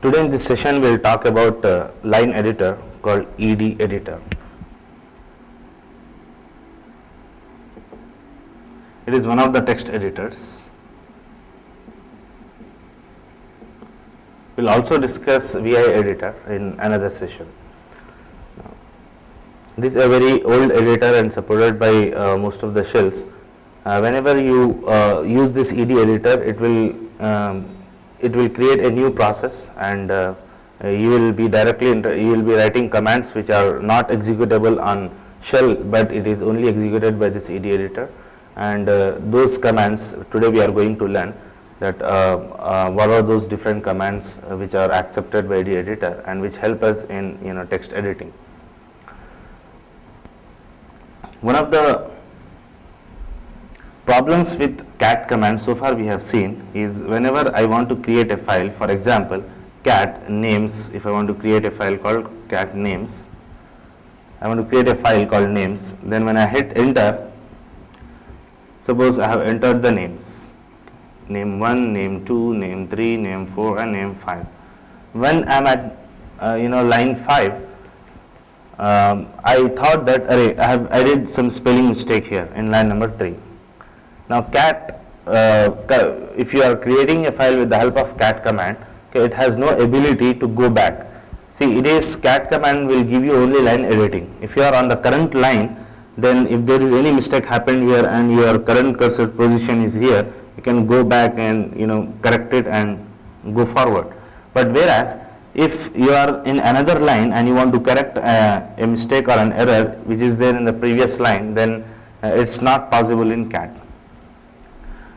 Today in this session we will talk about line editor called ED editor. It is one of the text editors. We will also discuss VI editor in another session. This is a very old editor and supported by most of the shells. Whenever you use this ED editor, it will create a new process, and you will be writing commands which are not executable on shell, but it is only executed by this ED editor. And those commands today we are going to learn that what are those different commands which are accepted by ED editor and which help us in text editing. One of the problems with cat command so far we have seen is whenever I want to create a file, for example cat names, if I want to create a file called cat names, I want to create a file called names, then when I hit enter, suppose I have entered the names, name 1, name 2, name 3, name 4 and name 5. When I am at line 5, I thought that I did some spelling mistake here in line number 3. Now cat, if you are creating a file with the help of cat command, it has no ability to go back. See, it is cat command will give you only line editing. If you are on the current line, then if there is any mistake happened here and your current cursor position is here, you can go back and correct it and go forward. But whereas if you are in another line and you want to correct a mistake or an error which is there in the previous line, then it's not possible in cat.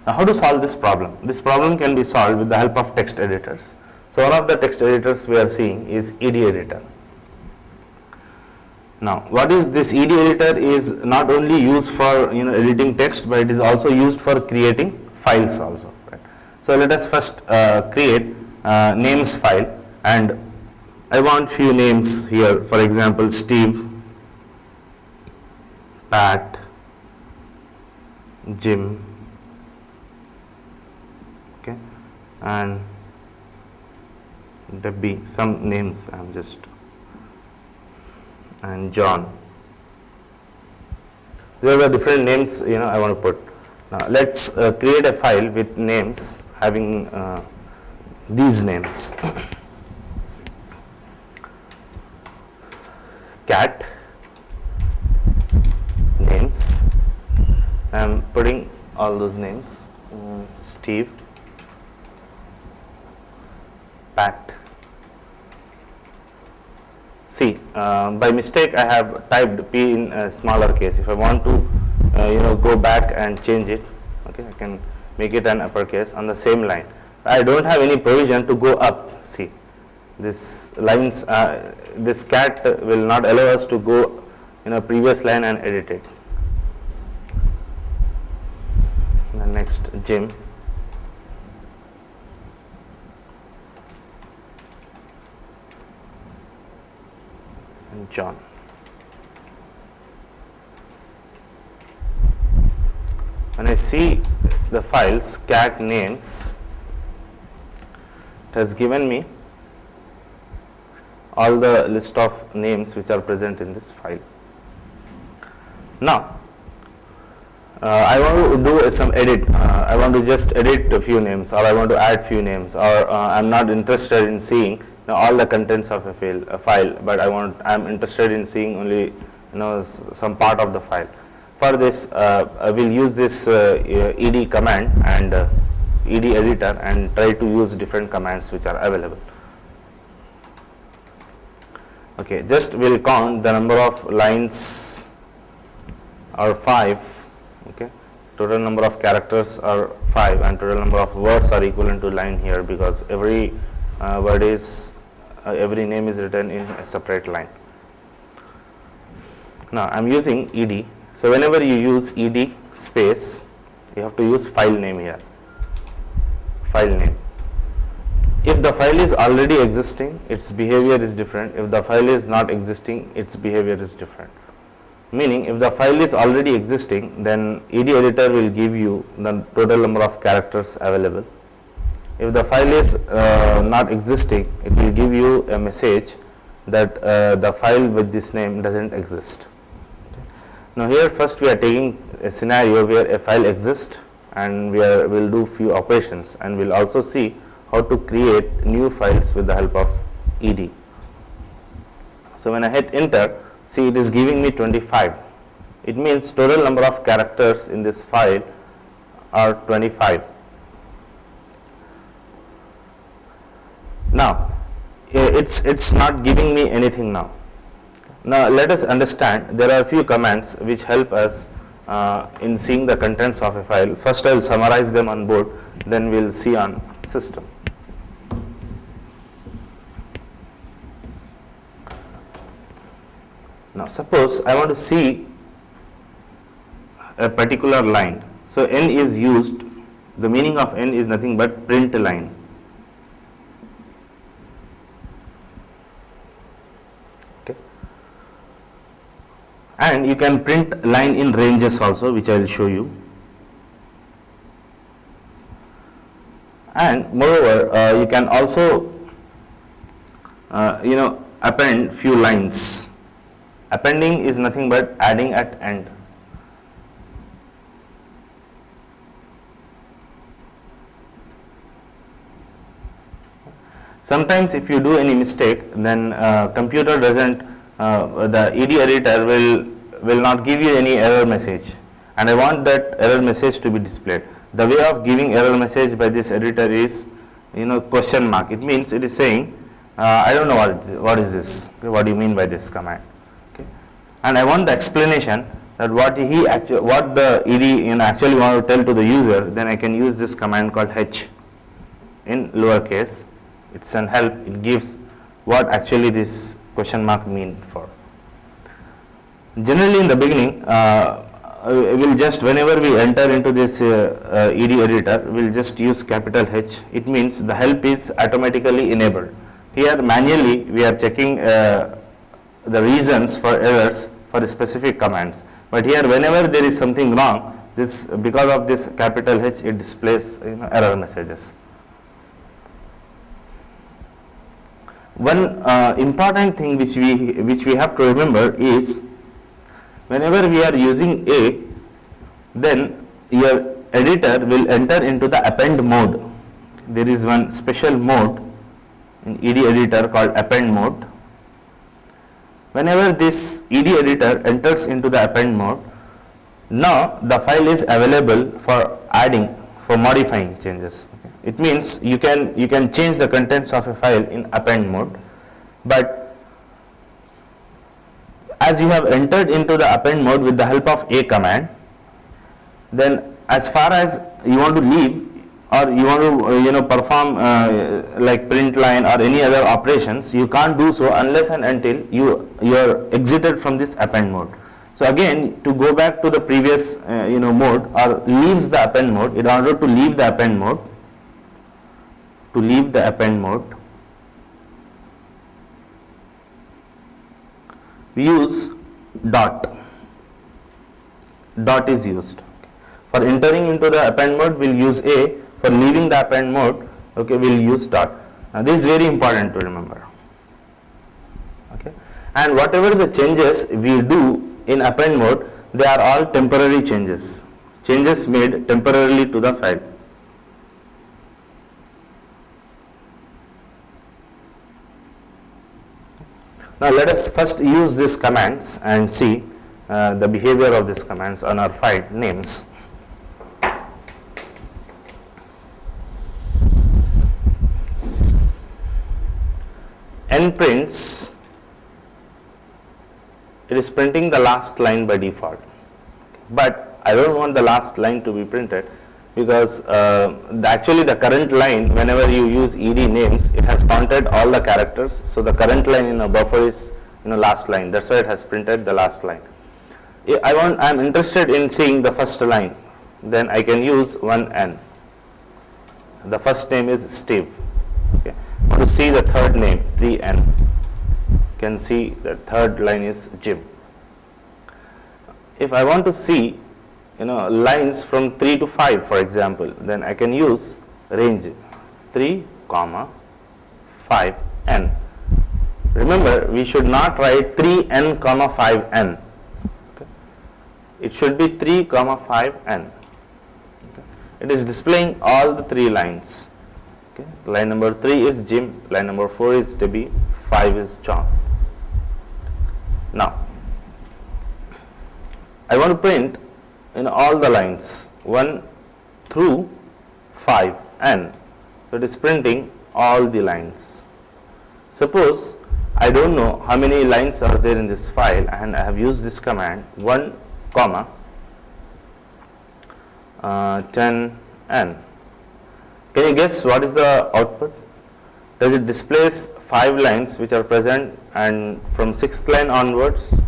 Now how to solve this problem? This problem can be solved with the help of text editors. So one of the text editors we are seeing is ED editor. Now what is this ED editor is not only used for editing text, but it is also used for creating files also. Right? So let us first create names file, and I want few names here, for example Steve, Pat, Jim, okay, and Debbie, some names I am just, and John. These are the different names I want to put. Now let's create a file with names having these names. Cat names, I am putting all those names, Steve, Pat. See, by mistake I have typed P in a smaller case. If I want to go back and change it, okay, I can make it an uppercase on the same line. I don't have any provision to go up. See, this lines, this cat will not allow us to go previous line and edit it. And the next Jim, and John. When I see the files cat names, it has given me all the list of names which are present in this file. Now I want to do some edit. I want to just edit a few names, or I want to add few names, or I am not interested in seeing all the contents of a file, but I am interested in seeing only some part of the file. For this I will use this ED command and ED editor and try to use different commands which are available. Okay, just we'll count the number of lines are 5. Okay, total number of characters are 5 and total number of words are equivalent to line here, because every word is every name is written in a separate line. Now I am using ED. So whenever you use ED space, you have to use file name here, file name. If the file is already existing, its behavior is different. If the file is not existing, its behavior is different. Meaning, if the file is already existing, then ED editor will give you the total number of characters available. If the file is not existing, it will give you a message that the file with this name doesn't exist. Now here first we are taking a scenario where a file exists, and we'll do few operations, and we'll also see how to create new files with the help of ed. So when I hit enter, see it is giving me 25. It means total number of characters in this file are 25. Now it's not giving me anything now. Now let us understand, there are a few commands which help us in seeing the contents of a file. First I will summarize them on board, then we will see on system. Now suppose I want to see a particular line. So n is used, the meaning of n is nothing but print line. Okay. And you can print line in ranges also, which I will show you. And moreover, you can also append few lines. Appending is nothing but adding at end. Sometimes if you do any mistake, then computer doesn't, the ed editor will not give you any error message, and I want that error message to be displayed. The way of giving error message by this editor is, question mark. It means it is saying, I don't know what is this, what do you mean by this command, okay? And I want the explanation that what the ed actually want to tell to the user. Then I can use this command called h in lowercase. It's an help, it gives what actually this question mark mean for. Generally in the beginning, we'll just, whenever we enter into this ed editor, we'll just use capital H. It means the help is automatically enabled. Here manually we are checking the reasons for errors for specific commands. But here whenever there is something wrong, because of this capital H, it displays error messages. One important thing which we have to remember is, whenever we are using a, then your editor will enter into the append mode. There is one special mode in ed editor called append mode. Whenever this ed editor enters into the append mode, now the file is available for adding, for modifying changes. It means you can change the contents of a file in append mode, but as you have entered into the append mode with the help of a command, then as far as you want to leave, or you want to perform like print line or any other operations, you can't do so unless and until you are exited from this append mode. So again, to go back to the previous mode, or leaves the append mode, in order to leave the append mode, we use dot. Dot is used. For entering into the append mode, we'll use a. For leaving the append mode, okay, we'll use dot. Now this is very important to remember. Okay, and whatever the changes we do in append mode, they are all temporary changes. Changes made temporarily to the file. Now let us first use these commands and see the behavior of these commands on our file names. N prints, it is printing the last line by default, but I don't want the last line to be printed, because actually the current line, whenever you use ed names, it has counted all the characters. So the current line in a buffer is last line. That's why it has printed the last line. I'm interested in seeing the first line. Then I can use one n. The first name is Steve. Okay. I want to see the third name, 3n. You can see the third line is Jim. If I want to see lines from 3 to 5, for example, then I can use range. 3 comma 5n. Remember, we should not write 3n comma 5n. Okay. It should be 3 comma 5n. Okay. It is displaying all the 3 lines. Okay. Line number 3 is Jim, line number 4 is Debbie, 5 is John. Now, I want to print in all the lines 1 through 5n. So it is printing all the lines. Suppose I don't know how many lines are there in this file, and I have used this command 1 comma 10n. Can you guess what is the output? Does it displays 5 lines which are present, and from 6th line onwards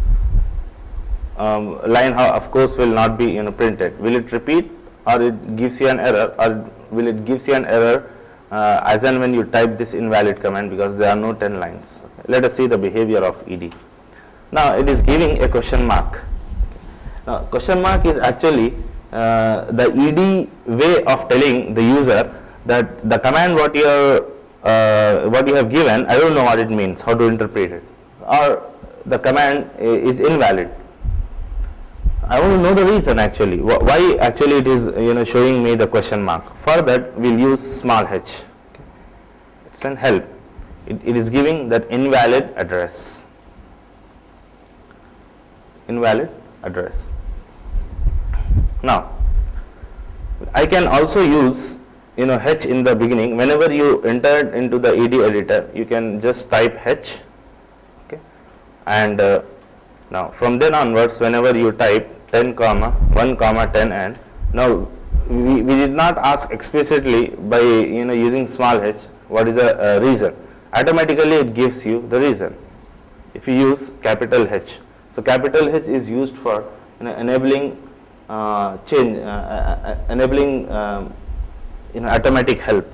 line of course will not be printed. Will it repeat, or it gives you an error, or will it gives you an error as and when you type this invalid command, because there are no 10 lines. Okay. Let us see the behavior of ed. Now it is giving a question mark. Now question mark is actually the ed way of telling the user that the command what you have given, I don't know what it means, how to interpret it, or the command is invalid. I want to know the reason actually, why actually it is showing me the question mark. For that we'll use small h. Okay. It's an help. It is giving that invalid address. Invalid address. Now I can also use h in the beginning. Whenever you enter into the ed editor, you can just type h. Okay. And now from then onwards, whenever you type 10 comma 1 comma 10n, now we did not ask explicitly by using small h what is the reason. Automatically it gives you the reason if you use capital H. So capital H is used for enabling change, enabling automatic help.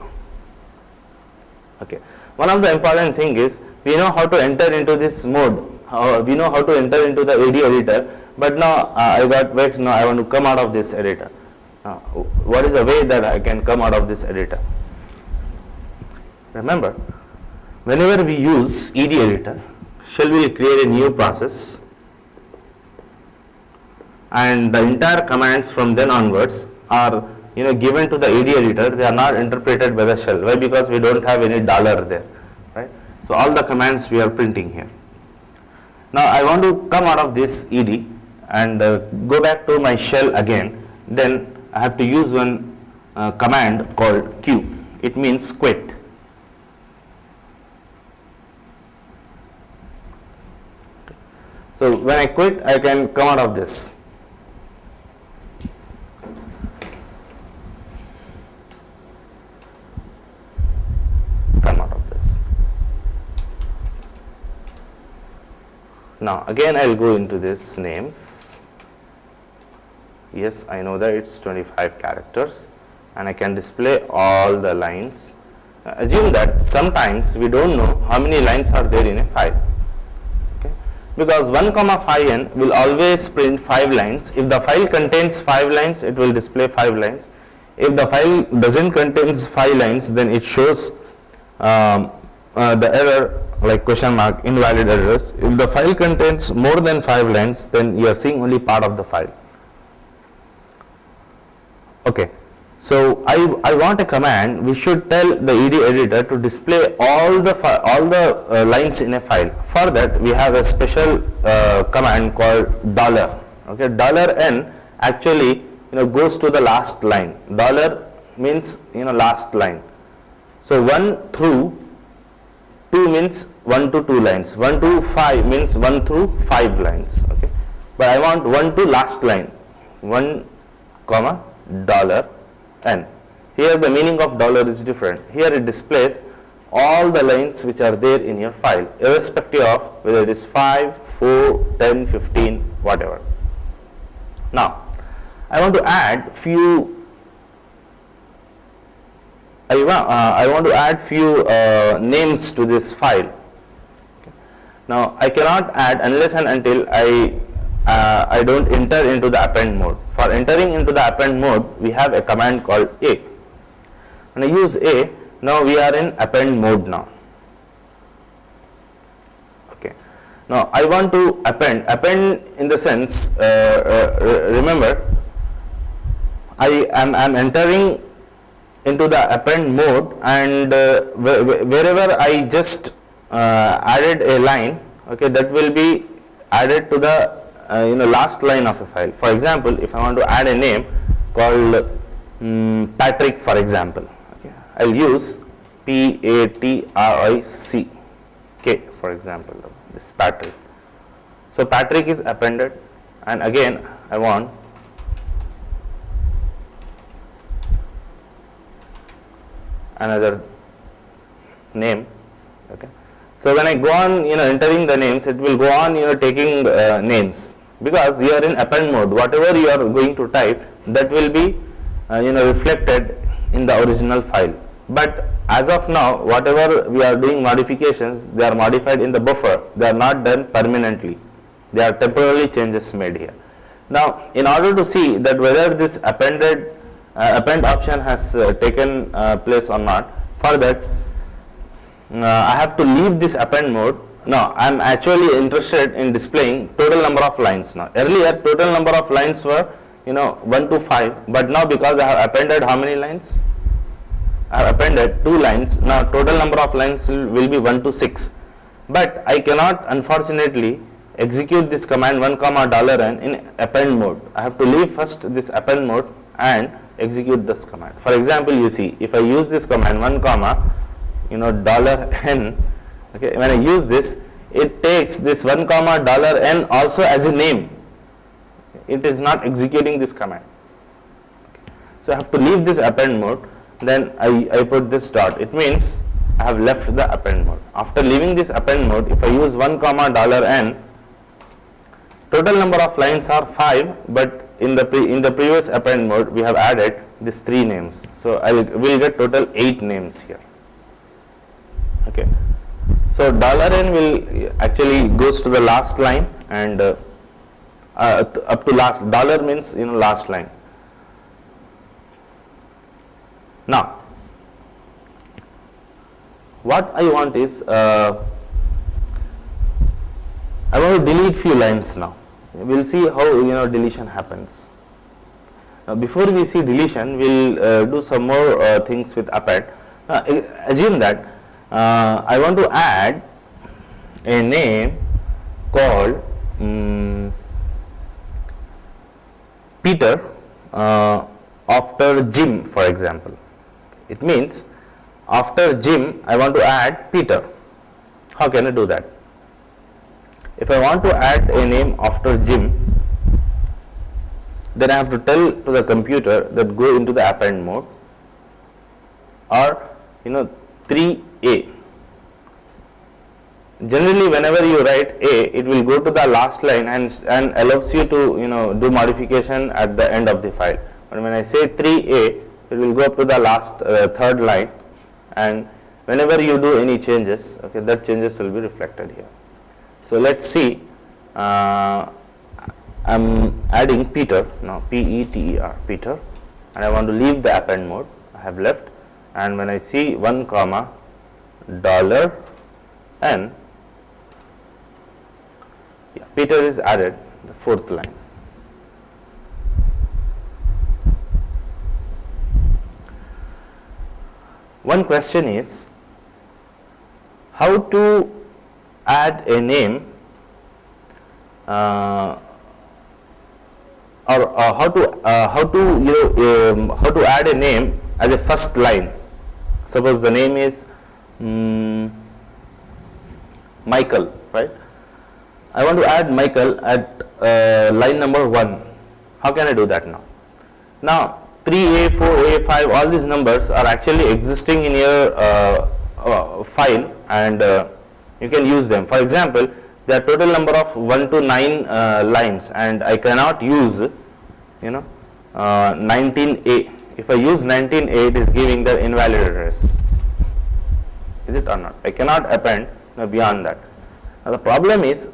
Okay. One of the important thing is we know how to enter into this mode. We know how to enter into the AD editor, but now I got vexed. Now I want to come out of this editor. What is the way that I can come out of this editor? Remember, whenever we use ED editor, shell will create a new process, and the entire commands from then onwards are given to the AD editor. They are not interpreted by the shell. Why? Because we don't have any dollar there, right? So all the commands we are printing here. Now I want to come out of this ED and go back to my shell again. Then I have to use one command called Q. It means quit. So when I quit, I can come out of this. Come out of this. Now again I will go into this names. Yes, I know that it's 25 characters and I can display all the lines. Assume that sometimes we don't know how many lines are there in a file. Okay. Because 1 comma 5n will always print 5 lines. If the file contains 5 lines, it will display 5 lines. If the file doesn't contains 5 lines, then it shows the error like question mark, invalid address. If the file contains more than 5 lines, then you are seeing only part of the file. Okay, so I want a command which should tell the ED editor to display all the lines in a file. For that we have a special command called $. Okay, $n actually goes to the last line. Dollar means last line. So 1 through 2 means 1 to 2 lines. 1 to 5 means 1 through 5 lines. Okay, but I want 1 to last line. 1 comma $n. Here the meaning of dollar is different. Here it displays all the lines which are there in your file, irrespective of whether it is 5, 4, 10, 15, whatever. Now I want to add few. I want to add few names to this file. Okay. Now I cannot add unless and until I don't enter into the append mode. For entering into the append mode, we have a command called A. When I use A, Now we are in append mode now. Okay. Now I want to append in the sense, remember, I am entering into the append mode, and wherever I just added a line, okay, that will be added to the last line of a file. For example, if I want to add a name called Patrick, for example, okay, I'll use Patrick, for example, this Patrick. So Patrick is appended, and again I want another name. Okay. So when I go on entering the names, it will go on taking names, because you are in append mode. Whatever you are going to type, that will be reflected in the original file. But as of now, whatever we are doing modifications, they are modified in the buffer. They are not done permanently. They are temporarily changes made here. Now in order to see that whether this append option has taken place or not, for that I have to leave this append mode. Now I am actually interested in displaying total number of lines. Now earlier total number of lines were 1 to 5, but now because I have appended how many lines? I have appended 2 lines. Now total number of lines will be 1 to 6, but I cannot unfortunately execute this command 1 comma $n in append mode. I have to leave first this append mode and execute this command. For example, you see, if I use this command 1 comma $n, okay, when I use this, it takes this 1 comma $n also as a name. It is not executing this command. So I have to leave this append mode, then I put this dot. It means I have left the append mode. After leaving this append mode, if I use 1 comma $n, total number of lines are 5, but in the previous append mode we have added these 3 names. So I will get total 8 names here. Okay. So $n will actually goes to the last line, and up to last. Dollar means last line. Now what I want is I want to delete few lines now. We will see how deletion happens. Now before we see deletion, we will do some more things with append. Assume that I want to add a name called Peter after Jim, for example. It means after Jim I want to add Peter. How can I do that? If I want to add a name after Jim, then I have to tell to the computer that go into the append mode, or 3A. Generally whenever you write A, it will go to the last line and allows you to do modification at the end of the file. But when I say 3A, it will go up to the last third line, and whenever you do any changes, okay, that changes will be reflected here. So let's see, I'm adding Peter now, Peter, Peter, and I want to leave the append mode. I have left, and when I see 1 comma $n, yeah, Peter is added, the 4th line. One question is how to add a name or how to add a name as a first line. Suppose the name is Michael, right? I want to add Michael at line number 1. How can I do that now? Now 3A, 4A, 5, all these numbers are actually existing in your file, and you can use them. For example, there are total number of 1 to 9 lines, and I cannot use 19A. If I use 19A, it is giving the invalid address. Is it or not? I cannot append beyond that. Now the problem is,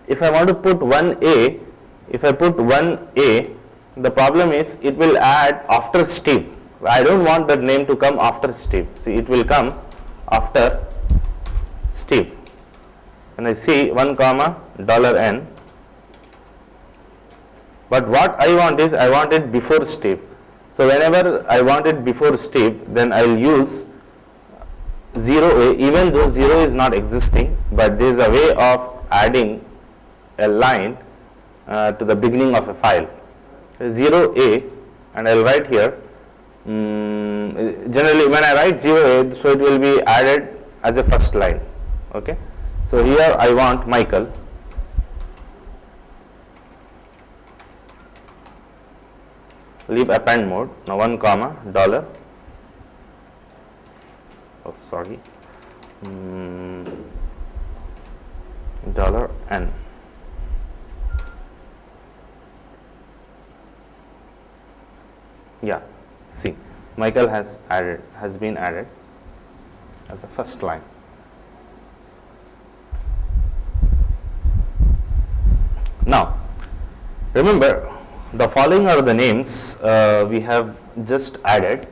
if I want to put 1A, if I put 1A, the problem is it will add after Steve. I don't want that name to come after Steve. See, it will come after Steve. And I see 1 comma $n. But what I want is, I want it before Steve. So whenever I want it before Steve, then I will use 0a, even though 0 is not existing, but there is a way of adding a line to the beginning of a file. 0a, and I will write here, generally when I write 0a, so it will be added as a first line. Okay. So here I want Michael. Leave append mode. Now 1 comma $. Oh, sorry. $n. Yeah, see, Michael has been added as the first line. Now, remember, the following are the names we have just added.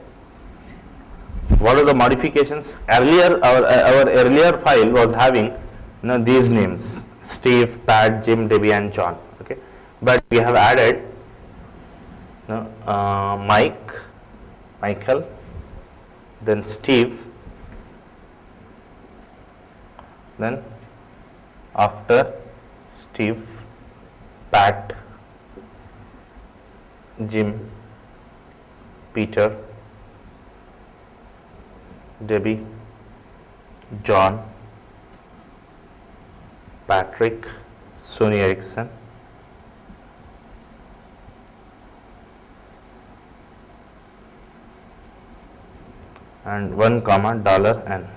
What are the modifications? Earlier, our earlier file was having these names: Steve, Pat, Jim, Debbie, and John. Okay, but we have added Michael, then Steve, then after Steve, Pat, Jim, Peter, Debbie, John, Patrick, Sony Ericsson, and 1 comma $n.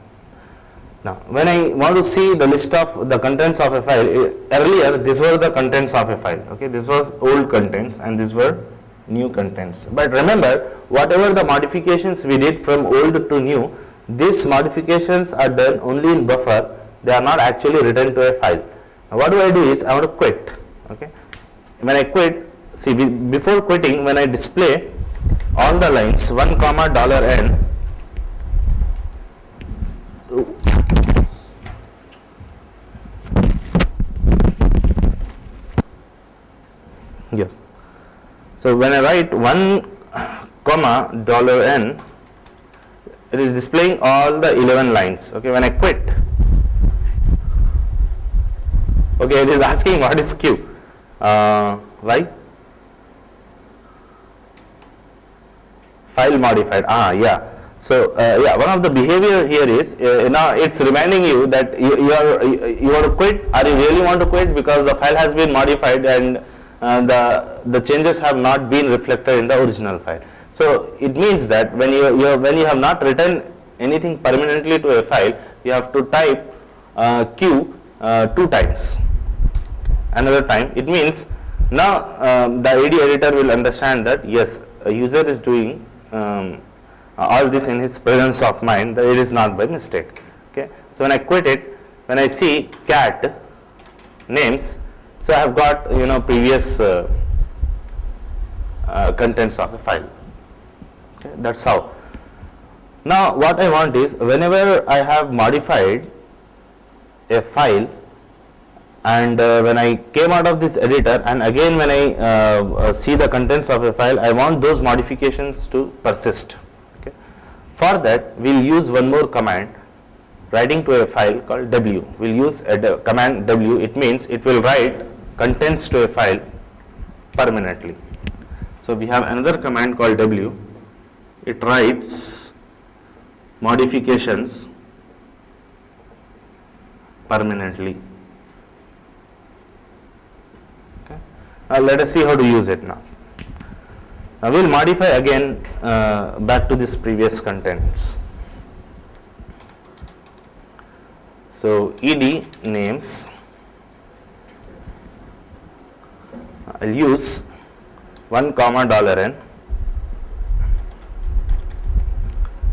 Now, when I want to see the list of the contents of a file, earlier these were the contents of a file. Okay, this was old contents and these were new contents. But remember, whatever the modifications we did from old to new, these modifications are done only in buffer. They are not actually written to a file. Now, what do I do is I want to quit. Okay, when I quit, see, before quitting, when I display all the lines 1 comma $n, yeah. So when I write 1 comma $n, it is displaying all the 11 lines. Okay, when I quit, okay, it is asking what is Q. Why? File modified. Yeah. So yeah, one of the behavior here is now it's reminding you that you want to quit, or you really want to quit because the file has been modified and the changes have not been reflected in the original file. So it means that when you have not written anything permanently to a file, you have to type Q 2 times. Another time, it means now the AD editor will understand that yes, a user is doing all this in his presence of mind, that it is not by mistake. Okay, so when I quit it, when I see cat names, so I have got previous contents of a file. Okay, that's how. Now what I want is, whenever I have modified a file, and when I came out of this editor, and again when I see the contents of a file, I want those modifications to persist. Okay. For that, we will use one more command writing to a file called W. We will use a command W. It means it will write contents to a file permanently. So we have another command called W. It writes modifications permanently. Okay. Now let us see how to use it now. Now we will modify again back to this previous contents. So ed names, I will use 1 comma $n,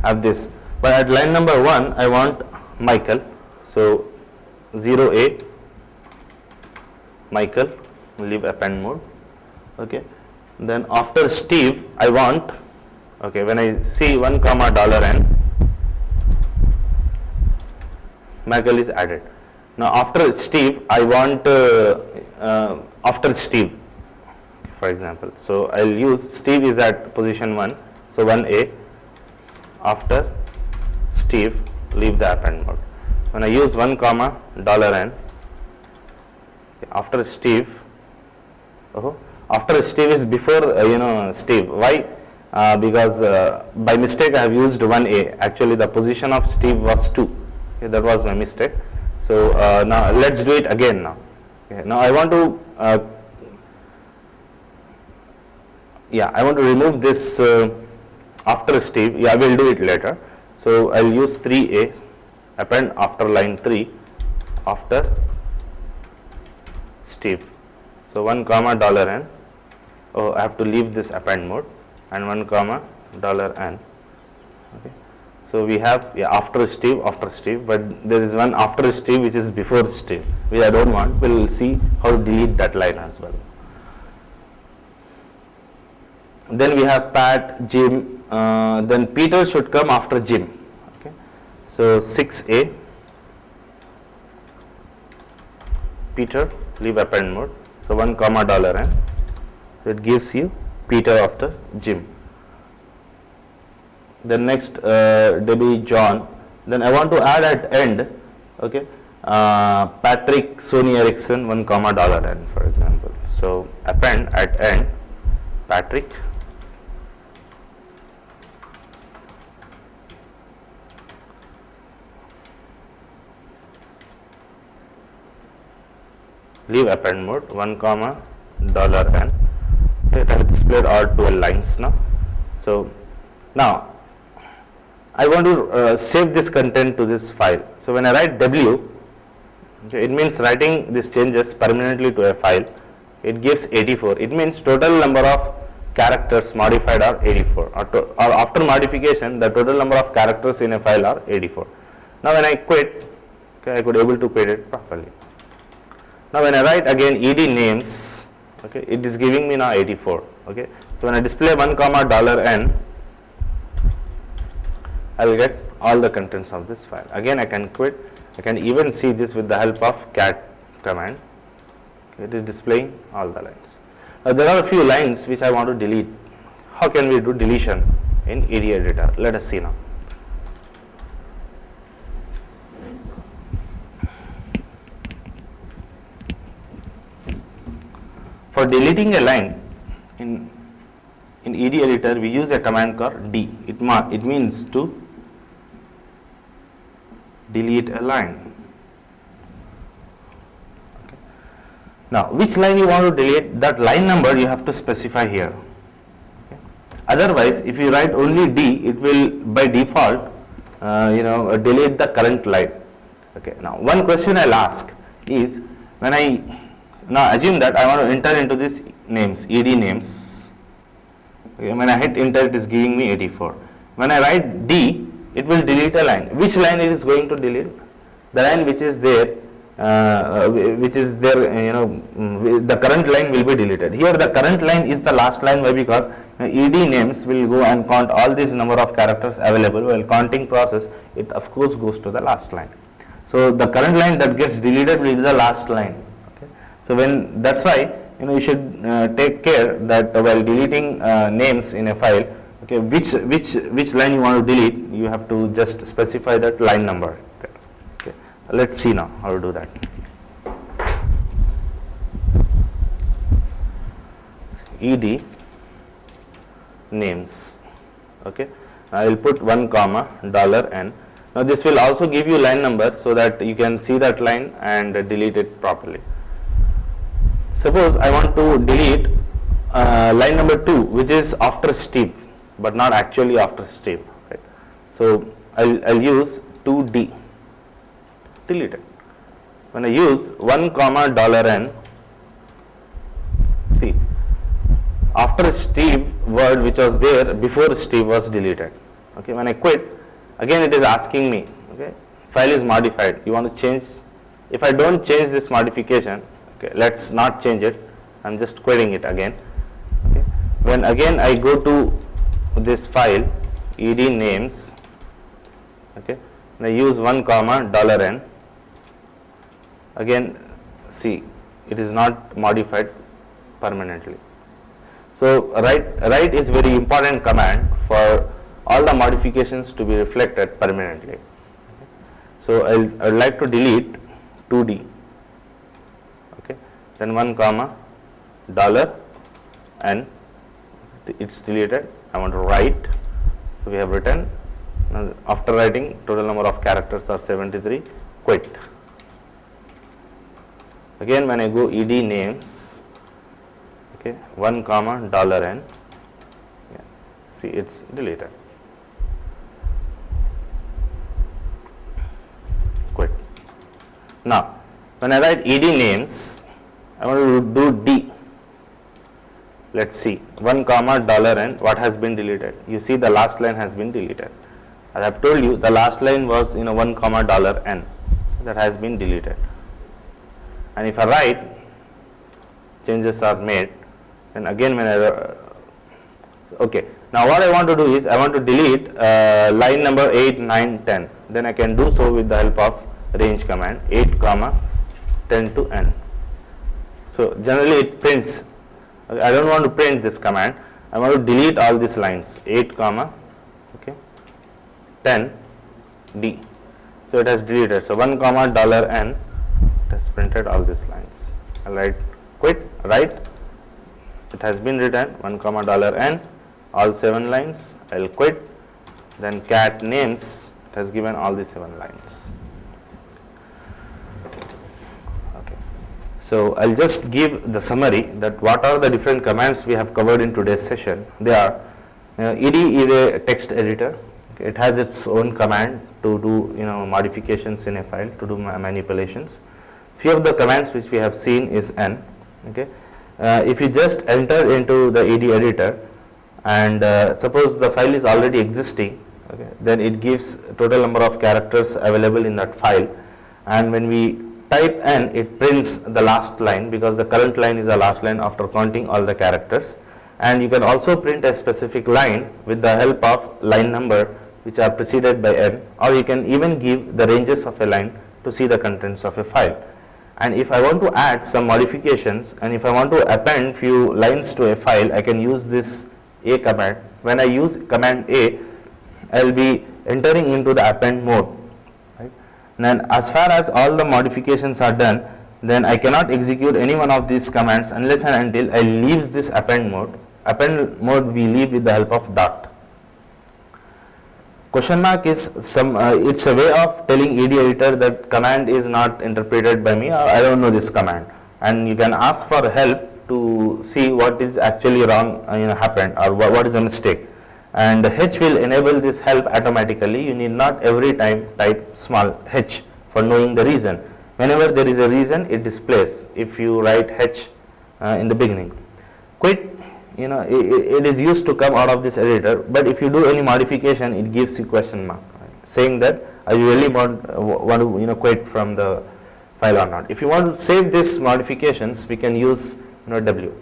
have this, but at line number 1 I want Michael, so 0a Michael, leave append mode. Okay. Then after Steve I want Okay, when I see 1 comma $n, Michael is added. Now after Steve, I want after Steve, for example. So I'll use Steve is at position 1, so 1A. After Steve, leave the append mode. When I use 1 comma $n, after Steve, after Steve is before Steve. Why? Because by mistake I have used 1A. Actually the position of Steve was 2. Okay, that was my mistake. So now let's do it again now. Okay, now I want to I want to remove this after Steve. I will do it later. So I'll use 3A, append after line 3 after Steve. So 1 comma $n. I have to leave this append mode, and 1 comma $n. Okay. So we have after Steve, but there is one after Steve which is before Steve, which I don't want. We will see how to delete that line as well. Then we have Pat, Jim, then Peter should come after Jim. Okay. So 6A, Peter, leave append mode. So 1 comma $n. So it gives you Peter after Jim. Then next Debbie, John. Then I want to add at end, okay, Patrick, Sony Ericsson, 1 comma $n, for example. So append at end Patrick, leave append mode, 1 comma $n. It has displayed all 12 lines now. So now I want to save this content to this file. So when I write W, okay, it means writing these changes permanently to a file. It gives 84. It means total number of characters modified are 84. Or after modification, the total number of characters in a file are 84. Now when I quit, okay, I could able to quit it properly. Now when I write again ed names, okay, it is giving me now 84. Okay, so when I display 1 comma $n, I will get all the contents of this file. Again I can quit. I can even see this with the help of cat command. Okay, it is displaying all the lines. Now there are a few lines which I want to delete. How can we do deletion in ed editor? Let us see now. For deleting a line in ed editor, we use a command called D. It means to delete a line. Okay. Now which line you want to delete, that line number you have to specify here. Okay. Otherwise if you write only D, it will by default delete the current line. Okay. Now one question I'll ask is, when I now assume that I want to enter into this names, ed names. Okay, when I hit enter, it is giving me 84. When I write D, it will delete a line. Which line it is going to delete? The line which is there, the current line will be deleted. Here the current line is the last line. Why? Because ed names will go and count all these number of characters available. While counting process, it of course goes to the last line. So the current line that gets deleted will be the last line. So when that's why you should take care that while deleting names in a file, okay, which line you want to delete, you have to just specify that line number. Okay, let's see now how to do that. Ed names. Okay, I will put 1 comma $n. Now this will also give you line number so that you can see that line and delete it properly. Suppose I want to delete line number 2, which is after Steve, but not actually after Steve. Right? So I'll use 2D, delete it. When I use 1 comma $n, see, after Steve word which was there before Steve was deleted. Okay, when I quit, again it is asking me, okay, file is modified. You want to change? If I don't change this modification, okay, let's not change it. I'm just quitting it again. Okay. When again I go to this file ed names, okay, and I use 1 comma $n. Again, see, it is not modified permanently. So write is very important command for all the modifications to be reflected permanently. So I would like to delete 2d, okay, then 1 comma $n, it's deleted. I want to write, so we have written. Now after writing, total number of characters are 73, quit. Again, when I go ed names, okay, 1 comma $n, yeah, see, it's deleted. Quit. Now when I write ed names, I want to do d. Let's see, 1 comma $n, what has been deleted? You see the last line has been deleted. As I have told you, the last line was 1 comma $n, that has been deleted. And if I write, changes are made, and again when I okay, now what I want to do is I want to delete line number 8, 9, 10. Then I can do so with the help of range command, 8 comma 10 to n. So generally it prints. I don't want to print this command. I want to delete all these lines, 8 comma, okay, 10 d. So it has deleted. So 1 comma $n, it has printed all these lines. I'll write quit, write, it has been written 1 comma $n, all 7 lines. I'll quit. Then cat names, it has given all the 7 lines. So I'll just give the summary that what are the different commands we have covered in today's session. They are, ed is a text editor. Okay, it has its own command to do modifications in a file, to do manipulations. Few of the commands which we have seen is n. Okay, if you just enter into the ed editor and suppose the file is already existing, okay, then it gives total number of characters available in that file, and when we type n, it prints the last line because the current line is the last line after counting all the characters. And you can also print a specific line with the help of line number which are preceded by n, or you can even give the ranges of a line to see the contents of a file. And if I want to add some modifications and if I want to append few lines to a file, I can use this a command. When I use command a, I will be entering into the append mode. Then as far as all the modifications are done, then I cannot execute any one of these commands unless and until I leave this append mode. Append mode we leave with the help of dot. Question mark is it's a way of telling ed editor that command is not interpreted by me, or I don't know this command, and you can ask for help to see what is actually wrong happened, or what is a mistake. And h will enable this help automatically. You need not every time type small h for knowing the reason. Whenever there is a reason, it displays if you write h in the beginning. Quit, it is used to come out of this editor, but if you do any modification, it gives you question mark, right, saying that are you really want to quit from the file or not. If you want to save these modifications, we can use w.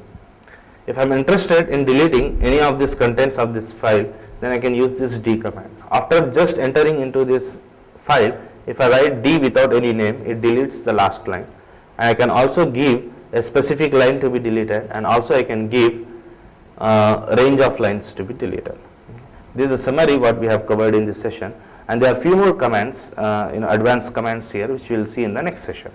If I am interested in deleting any of these contents of this file, then I can use this d command. After just entering into this file, if I write d without any name, it deletes the last line. And I can also give a specific line to be deleted, and also I can give range of lines to be deleted. This is a summary what we have covered in this session, and there are few more commands, advanced commands here, which we will see in the next session.